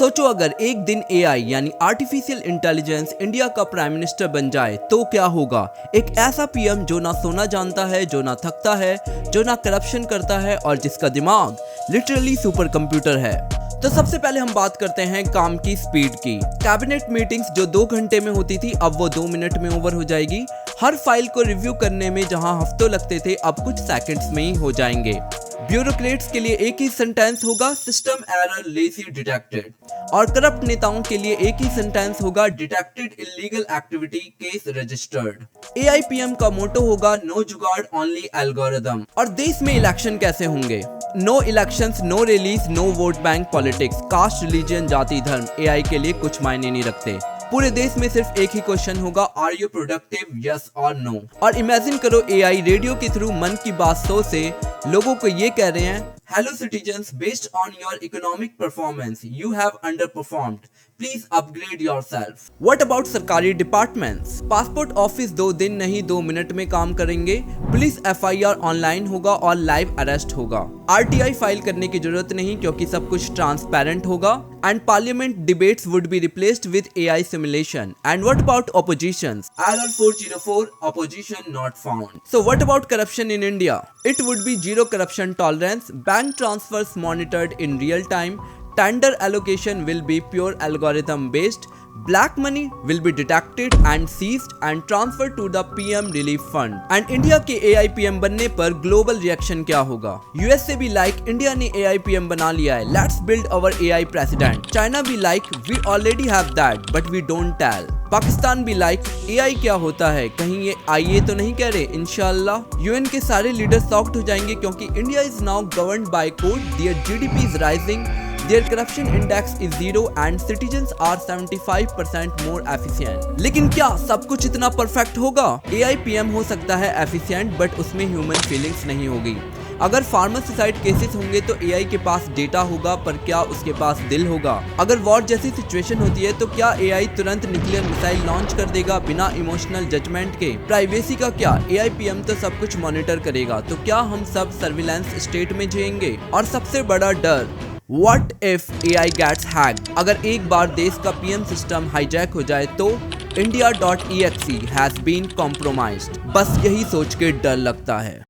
सोचो अगर एक दिन एआई यानी आर्टिफिशियल इंटेलिजेंस इंडिया का प्राइम मिनिस्टर बन जाए तो क्या होगा। एक ऐसा पीएम जो ना सोना जानता है, जो ना थकता है, जो ना करप्शन करता है और जिसका दिमाग लिटरली सुपर कंप्यूटर है। तो सबसे पहले हम बात करते हैं काम की स्पीड की। कैबिनेट मीटिंग्स जो 2 घंटे में होती थी अब वो 2 मिनट में ओवर हो जाएगी। हर फाइल को रिव्यू करने में जहां हफ्तों लगते थे अब कुछ सेकंड्स में ही हो जाएंगे। ब्यूरोक्रेट्स के लिए एक ही सेंटेंस होगा, सिस्टम एरर लेजी डिटेक्टेड। और करप्ट नेताओं के लिए एक ही सेंटेंस होगा, detected illegal activity case registered. AIPM का मोटो होगा, नो जुगाड़ ओनली एल्गोरिदम। और देश में इलेक्शन कैसे होंगे? No elections, no religion, no vote bank politics. Caste, religion, जाति, धर्म एआई के लिए कुछ मायने नहीं रखते। पूरे देश में सिर्फ एक ही क्वेश्चन होगा, आर यू प्रोडक्टिव, यस और नो। और इमेजिन करो एआई रेडियो के थ्रू मन की बात 100 से लोगों को ये कह रहे हैं, hello citizens, based on your economic performance you have underperformed, please upgrade yourself. What about सरकारी डिपार्टमेंट्स? पासपोर्ट ऑफिस 2 दिन नहीं 2 मिनट में काम करेंगे। पुलिस एफआईआर ऑनलाइन होगा और लाइव अरेस्ट होगा। आरटीआई फाइल करने की जरूरत नहीं क्योंकि सब कुछ ट्रांसपेरेंट होगा। And parliament debates would be replaced with AI simulation. And what about oppositions? Error 404, opposition not found. So what about corruption in India? It would be zero corruption tolerance. Bank transfers monitored in real time. Tender allocation will be pure algorithm based. Black money will be detected and seized and transferred to the PM relief fund. And India के AIPM बनने पर global reaction क्या होगा? US से भी like India ने AIPM बना लिया है, let's build our AI president. China भी like we already have that but we don't tell. Pakistan भी like AI क्या होता है, कहीं ये आइए तो नहीं कह रहे। इंशाल्लाह UN के सारे लीडर शॉक्ड हो जाएंगे क्योंकि India is now governed by code, their GDP is rising, their corruption index is 0 and citizens are 75% more efficient. लेकिन क्या सब कुछ इतना परफेक्ट होगा? AIPM हो सकता है एफिशिएंट बट उसमें ह्यूमन फीलिंग्स नहीं होगी। अगर फार्मर सुसाइड केसेस होंगे तो एआई के पास डेटा होगा पर क्या उसके पास दिल होगा? अगर वॉर जैसी सिचुएशन होती है तो क्या एआई तुरंत न्यूक्लियर मिसाइल लॉन्च कर देगा बिना इमोशनल जजमेंट के? प्राइवेसी का क्या? एआईपीएम तो सब कुछ मॉनिटर करेगा, तो क्या हम सब सर्विलांस स्टेट में जिएंगे? और सबसे बड़ा डर, What if AI gets hacked? अगर एक बार देश का पीएम सिस्टम हाईजैक हो जाए तो India.exe has been compromised। बस यही सोच के डर लगता है।